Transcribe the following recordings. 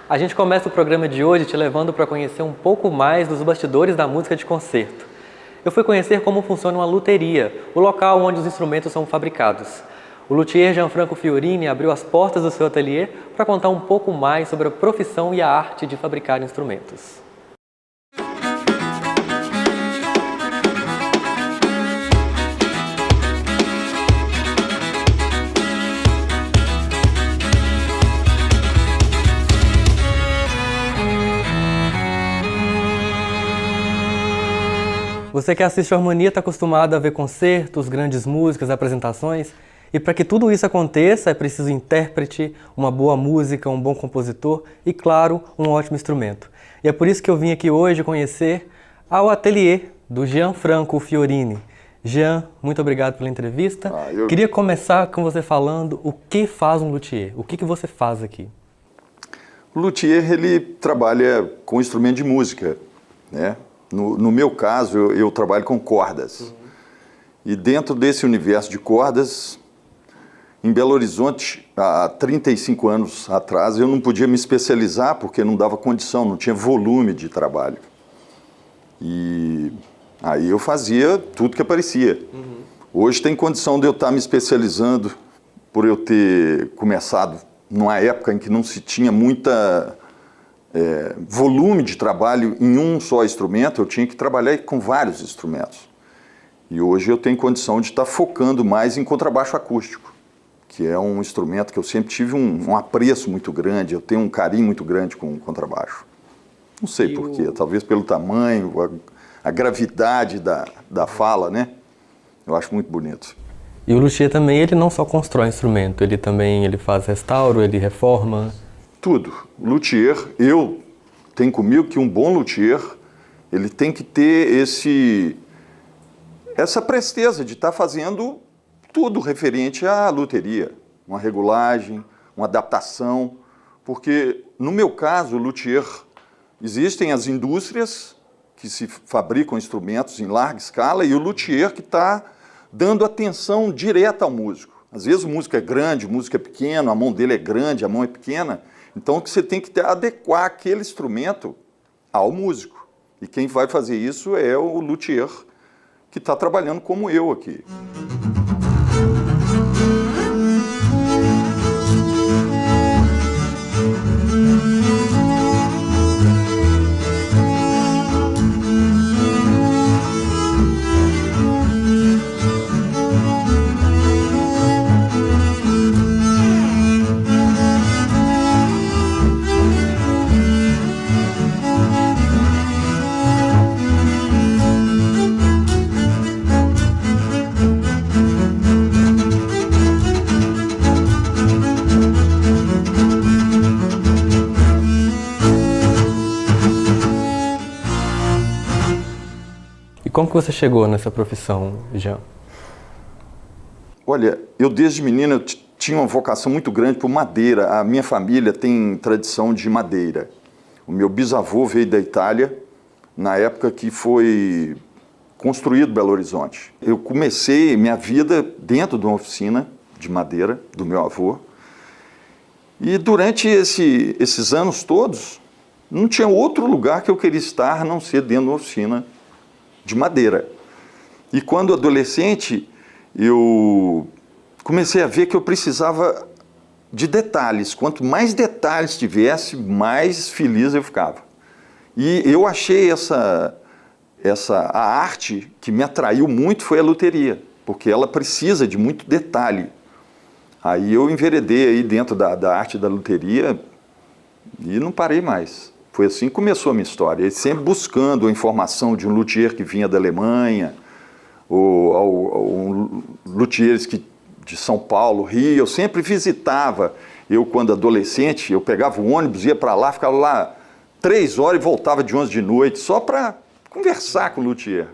A gente começa o programa de hoje te levando para conhecer um pouco mais dos bastidores da música de concerto. Eu fui conhecer como funciona uma luteria, o local onde os instrumentos são fabricados. O luthier Gianfranco Fiorini abriu as portas do seu ateliê para contar um pouco mais sobre a profissão e a arte de fabricar instrumentos. Você que assiste a Harmonia está acostumado a ver concertos, grandes músicas, apresentações. E para que tudo isso aconteça é preciso intérprete, uma boa música, um bom compositor e, claro, um ótimo instrumento. E é por isso que eu vim aqui hoje conhecer ao ateliê do Gianfranco Fiorini. Jean, muito obrigado pela entrevista. Queria começar com você falando o que faz um luthier. O que você faz aqui? O luthier, ele trabalha com instrumento de música, né? No meu caso, eu trabalho com cordas. E dentro desse universo de cordas, em Belo Horizonte, há 35 anos atrás, eu não podia me especializar porque não dava condição, não tinha volume de trabalho. E aí eu fazia tudo que aparecia. Hoje tem condição de eu estar me especializando por eu ter começado numa época em que não se tinha muita volume de trabalho em um só instrumento, eu tinha que trabalhar com vários instrumentos. E hoje eu tenho condição de estar focando mais em contrabaixo acústico, que é um instrumento que eu sempre tive um apreço muito grande, eu tenho um carinho muito grande com o contrabaixo. Não sei porquê, talvez pelo tamanho, a gravidade da fala, né? Eu acho muito bonito. E o luthier também, ele não só constrói instrumento, ele faz restauro, ele reforma... Tudo. Luthier, eu tenho comigo que um bom luthier, ele tem que ter essa presteza de estar fazendo tudo referente à luteria. Uma regulagem, uma adaptação, porque no meu caso, o luthier, existem as indústrias que se fabricam instrumentos em larga escala e o luthier que está dando atenção direta ao músico. Às vezes o músico é grande, o músico é pequeno, a mão dele é grande, a mão é pequena. Então você tem que adequar aquele instrumento ao músico. E quem vai fazer isso é o luthier que está trabalhando como eu aqui. Como que você chegou nessa profissão, Jean? Olha, eu desde menino eu tinha uma vocação muito grande por madeira. A minha família tem tradição de madeira. O meu bisavô veio da Itália na época que foi construído Belo Horizonte. Eu comecei minha vida dentro de uma oficina de madeira do meu avô. E durante esses anos todos, não tinha outro lugar que eu queria estar a não ser dentro de uma oficina de madeira. E quando adolescente, eu comecei a ver que eu precisava de detalhes. Quanto mais detalhes tivesse, mais feliz eu ficava. E eu achei a arte que me atraiu muito foi a luteria, porque ela precisa de muito detalhe. Aí eu enveredei aí dentro da arte da luteria e não parei mais. Foi assim que começou a minha história, e sempre buscando a informação de um luthier que vinha da Alemanha, ou luthiers de São Paulo, Rio, eu sempre visitava. Eu, quando adolescente, eu pegava o ônibus, ia para lá, ficava lá 3 horas e voltava de 11 de noite, só para conversar com o luthier.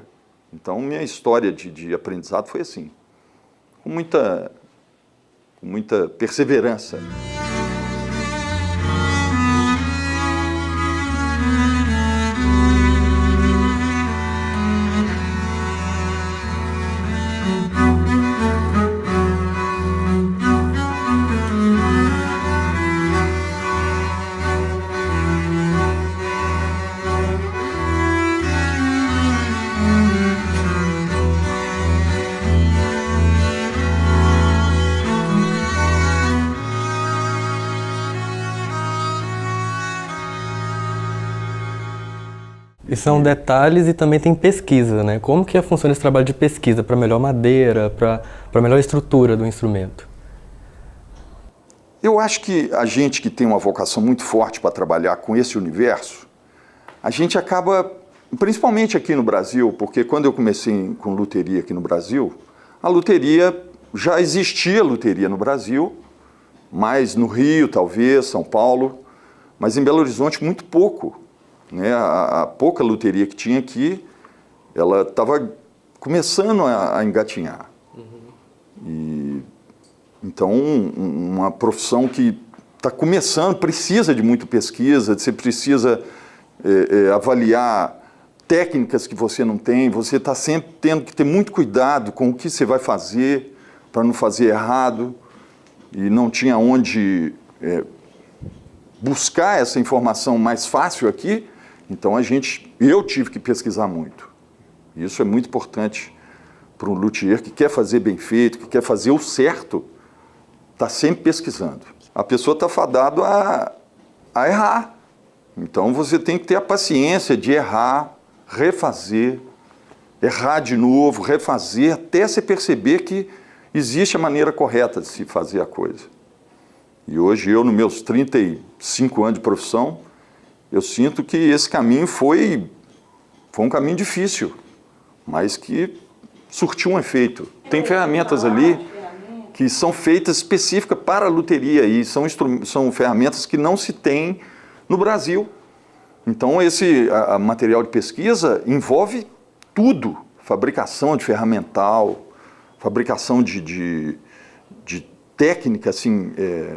Então, minha história de aprendizado foi assim, com muita perseverança. E são detalhes e também tem pesquisa, né? Como que funciona esse trabalho de pesquisa para melhor madeira, para melhor estrutura do instrumento? Eu acho que a gente que tem uma vocação muito forte para trabalhar com esse universo, a gente acaba, principalmente aqui no Brasil, porque quando eu comecei com luteria aqui no Brasil, a luteria, já existia luteria no Brasil, mais no Rio, talvez, São Paulo, mas em Belo Horizonte muito pouco. Né? A pouca luteria que tinha aqui, ela estava começando a engatinhar. Então, uma profissão que está começando, precisa de muita pesquisa, você precisa avaliar técnicas que você não tem, você está sempre tendo que ter muito cuidado com o que você vai fazer, para não fazer errado, e não tinha onde buscar essa informação mais fácil aqui, então eu tive que pesquisar muito. Isso é muito importante para um luthier que quer fazer bem feito, que quer fazer o certo, está sempre pesquisando. A pessoa está fadada a errar. Então você tem que ter a paciência de errar, refazer, errar de novo, refazer, até você perceber que existe a maneira correta de se fazer a coisa. E hoje eu, nos meus 35 anos de profissão, eu sinto que esse caminho foi um caminho difícil, mas que surtiu um efeito. Tem ferramentas ali que são feitas específicas para a luteria e são ferramentas que não se tem no Brasil. Então esse material de pesquisa envolve tudo, fabricação de ferramental, fabricação de técnica, assim,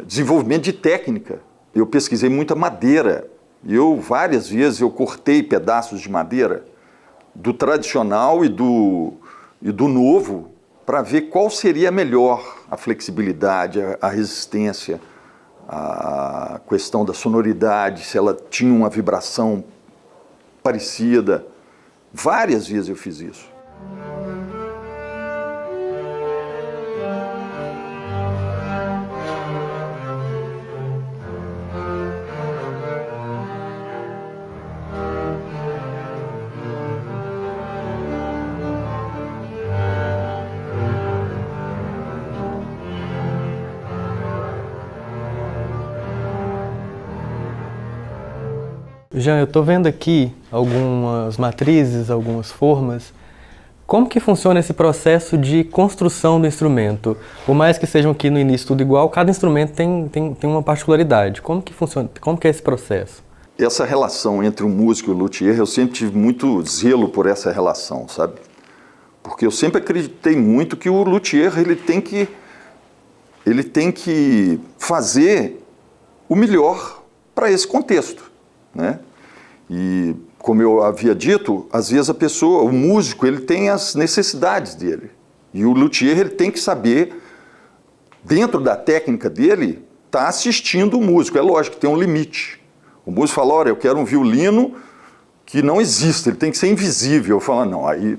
desenvolvimento de técnica. Eu pesquisei muita madeira, várias vezes eu cortei pedaços de madeira do tradicional e do novo, para ver qual seria melhor, a flexibilidade, a resistência, a questão da sonoridade, se ela tinha uma vibração parecida. Várias vezes eu fiz isso. Jean, eu estou vendo aqui algumas matrizes, algumas formas. Como que funciona esse processo de construção do instrumento? Por mais que sejam aqui no início tudo igual, cada instrumento tem uma particularidade. Como que funciona? Como que é esse processo? Essa relação entre o músico e o luthier, eu sempre tive muito zelo por essa relação, sabe? Porque eu sempre acreditei muito que o luthier ele tem que fazer o melhor para esse contexto, né? E como eu havia dito, às vezes o músico, ele tem as necessidades dele. E o luthier, ele tem que saber, dentro da técnica dele, tá assistindo o músico. É lógico que tem um limite. O músico fala, olha, eu quero um violino que não existe, ele tem que ser invisível. Eu falo, não, aí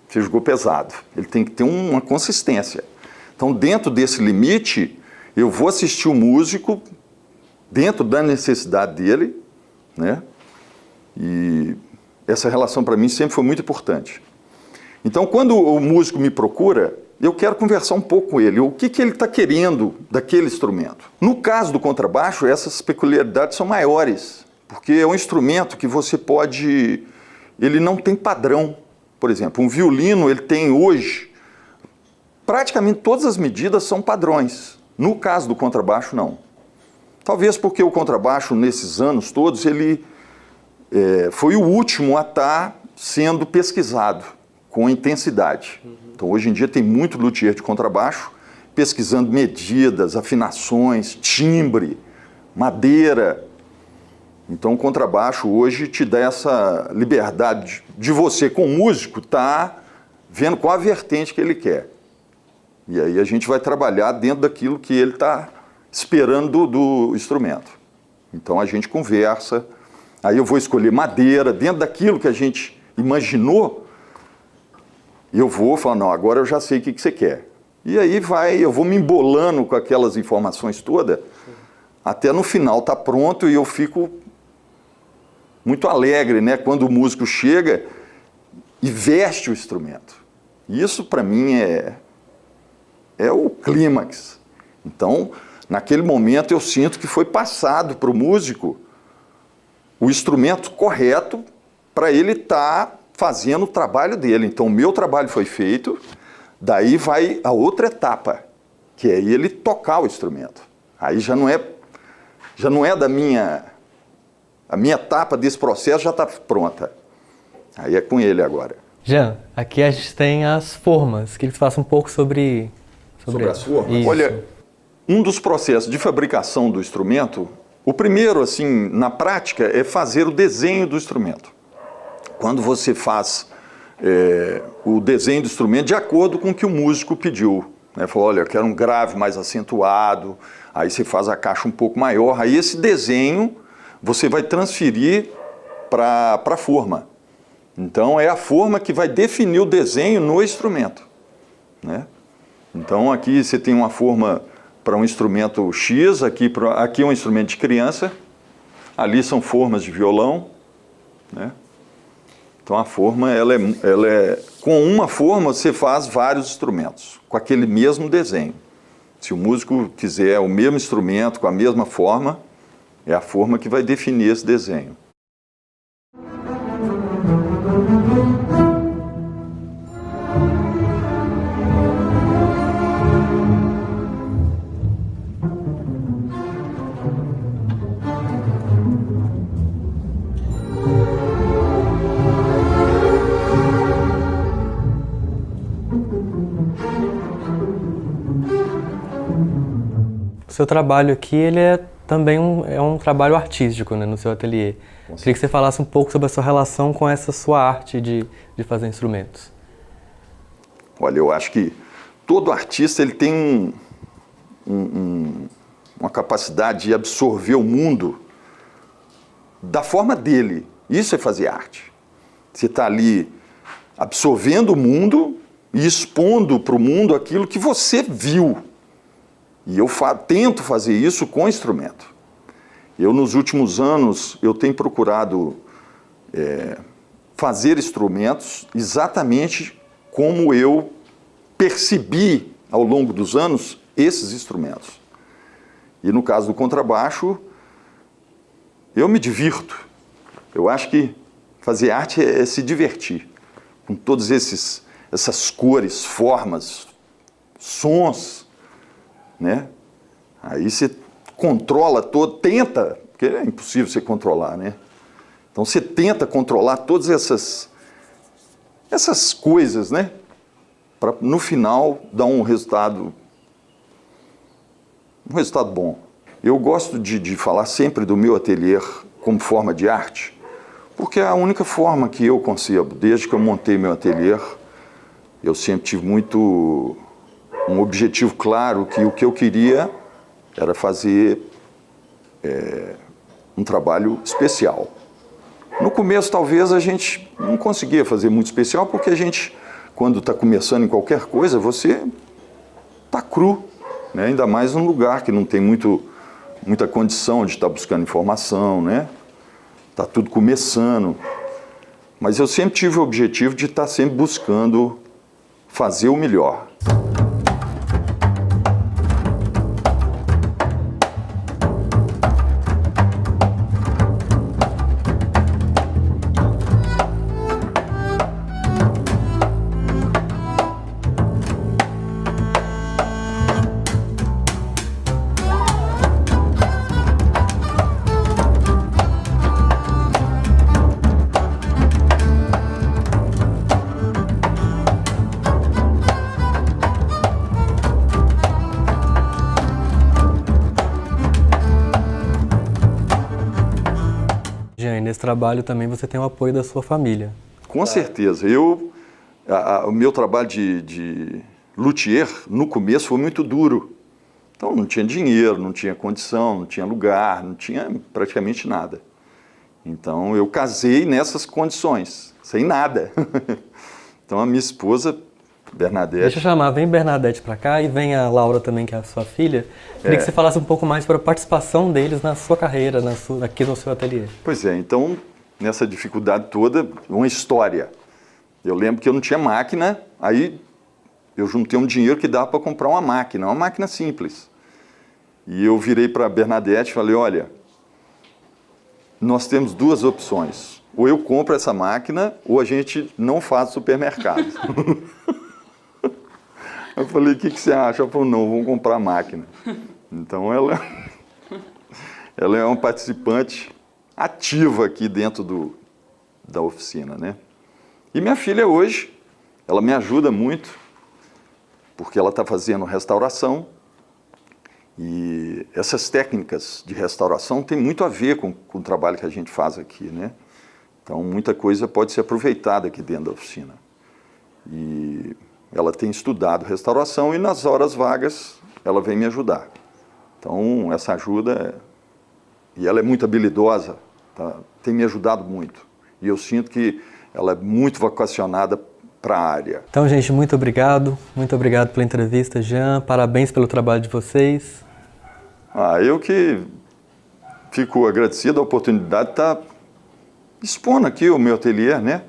você jogou pesado. Ele tem que ter uma consistência. Então, dentro desse limite, eu vou assistir o músico dentro da necessidade dele, né? E essa relação para mim sempre foi muito importante. Então, quando o músico me procura, eu quero conversar um pouco com ele, o que ele está querendo daquele instrumento. No caso do contrabaixo, essas peculiaridades são maiores, porque é um instrumento que você pode... Ele não tem padrão. Por exemplo, um violino, ele tem hoje... Praticamente todas as medidas são padrões. No caso do contrabaixo, não. Talvez porque o contrabaixo, nesses anos todos, ele foi o último a estar sendo pesquisado com intensidade. Então, hoje em dia, tem muito luthier de contrabaixo pesquisando medidas, afinações, timbre, madeira. Então, o contrabaixo hoje te dá essa liberdade de você, com o músico, estar vendo qual a vertente que ele quer. E aí a gente vai trabalhar dentro daquilo que ele está esperando do instrumento. Então a gente conversa, aí eu vou escolher madeira, dentro daquilo que a gente imaginou, eu vou falar, não, agora eu já sei o que você quer. E aí eu vou me embolando com aquelas informações todas, até no final tá pronto e eu fico muito alegre, né? Quando o músico chega e veste o instrumento. Isso, para mim, é o clímax. Então, naquele momento, eu sinto que foi passado para o músico o instrumento correto para ele estar fazendo o trabalho dele. Então, o meu trabalho foi feito, daí vai a outra etapa, que é ele tocar o instrumento. Aí já não é da minha... A minha etapa desse processo já está pronta. Aí é com ele agora. Jean, aqui a gente tem as formas, que eles façam um pouco sobre as formas? Isso. Olha, um dos processos de fabricação do instrumento, o primeiro, assim, na prática, é fazer o desenho do instrumento. Quando você faz o desenho do instrumento de acordo com o que o músico pediu, né? Falou, olha, eu quero um grave mais acentuado, aí você faz a caixa um pouco maior, aí esse desenho você vai transferir para a forma. Então, é a forma que vai definir o desenho no instrumento, né? Então, aqui você tem uma forma para um instrumento X, aqui é um instrumento de criança, ali são formas de violão, né? Então, a forma, com uma forma, você faz vários instrumentos, com aquele mesmo desenho. Se o músico quiser o mesmo instrumento, com a mesma forma, é a forma que vai definir esse desenho. O seu trabalho aqui, ele é também um trabalho artístico, né, no seu ateliê. Queria que você falasse um pouco sobre a sua relação com essa sua arte de fazer instrumentos. Olha, eu acho que todo artista ele tem uma capacidade de absorver o mundo da forma dele. Isso é fazer arte. Você está ali absorvendo o mundo e expondo para o mundo aquilo que você viu. E eu tento fazer isso com instrumento. Eu, nos últimos anos, eu tenho procurado fazer instrumentos exatamente como eu percebi, ao longo dos anos, esses instrumentos. E no caso do contrabaixo, eu me divirto. Eu acho que fazer arte é se divertir, com todas essas cores, formas, sons, né? Aí você controla tenta, porque é impossível você controlar, né? Então você tenta controlar todas essas coisas, né? Para no final dar um resultado bom. Eu gosto de falar sempre do meu ateliê como forma de arte, porque é a única forma que eu concebo. Desde que eu montei meu ateliê, eu sempre tive um objetivo claro, que o que eu queria era fazer um trabalho especial. No começo, talvez, a gente não conseguia fazer muito especial, porque a gente, quando está começando em qualquer coisa, você está cru, né? Ainda mais num lugar que não tem muita condição de estar buscando informação, né? Está tudo começando. Mas eu sempre tive o objetivo de estar sempre buscando fazer o melhor. Nesse trabalho também você tem o apoio da sua família. Com certeza. O meu trabalho de luthier, no começo, foi muito duro. Então, não tinha dinheiro, não tinha condição, não tinha lugar, não tinha praticamente nada. Então, eu casei nessas condições, sem nada. Então, a minha esposa, Bernadette... Deixa eu chamar, vem Bernadette para cá e vem a Laura também, que é a sua filha. Queria que você falasse um pouco mais sobre a participação deles na sua carreira, aqui no seu ateliê. Pois é, então nessa dificuldade toda, uma história. Eu lembro que eu não tinha máquina, aí eu juntei um dinheiro que dava para comprar uma máquina simples. E eu virei para a Bernadette e falei, olha, nós temos duas opções. Ou eu compro essa máquina, ou a gente não faz supermercado. Eu falei, o que você acha? Ela falou, não, vamos comprar a máquina. Então ela é uma participante ativa aqui dentro da oficina, né? E minha filha hoje, ela me ajuda muito, porque ela está fazendo restauração, e essas técnicas de restauração têm muito a ver com o trabalho que a gente faz aqui, né? Então, muita coisa pode ser aproveitada aqui dentro da oficina. E ela tem estudado restauração e nas horas vagas ela vem me ajudar. Então, essa ajuda, e ela é muito habilidosa, tá? Tem me ajudado muito. E eu sinto que ela é muito vocacionada para a área. Então, gente, muito obrigado pela entrevista, Jean, parabéns pelo trabalho de vocês. Eu que fico agradecido a oportunidade de estar expondo aqui o meu ateliê, né?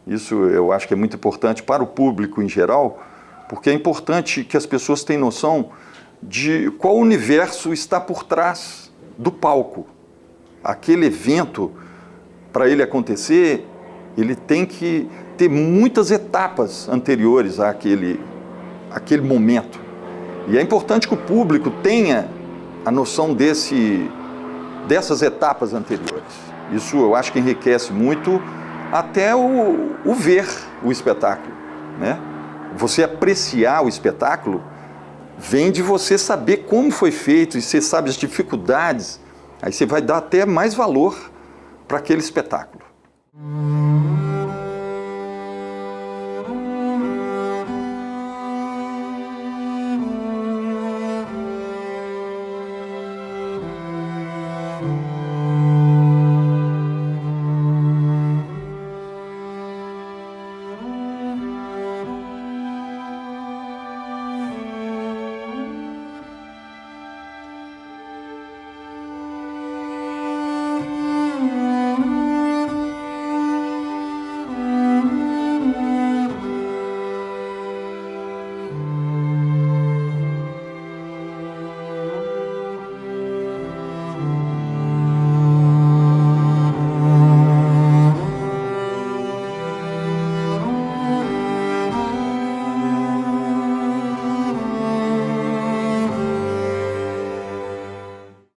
Isso eu acho que é muito importante para o público em geral, porque é importante que as pessoas tenham noção de qual universo está por trás do palco. Aquele evento, para ele acontecer, ele tem que ter muitas etapas anteriores àquele momento. E é importante que o público tenha a noção dessas etapas anteriores. Isso eu acho que enriquece muito até o ver o espetáculo, né? Você apreciar o espetáculo vem de você saber como foi feito e você sabe as dificuldades, aí você vai dar até mais valor para aquele espetáculo.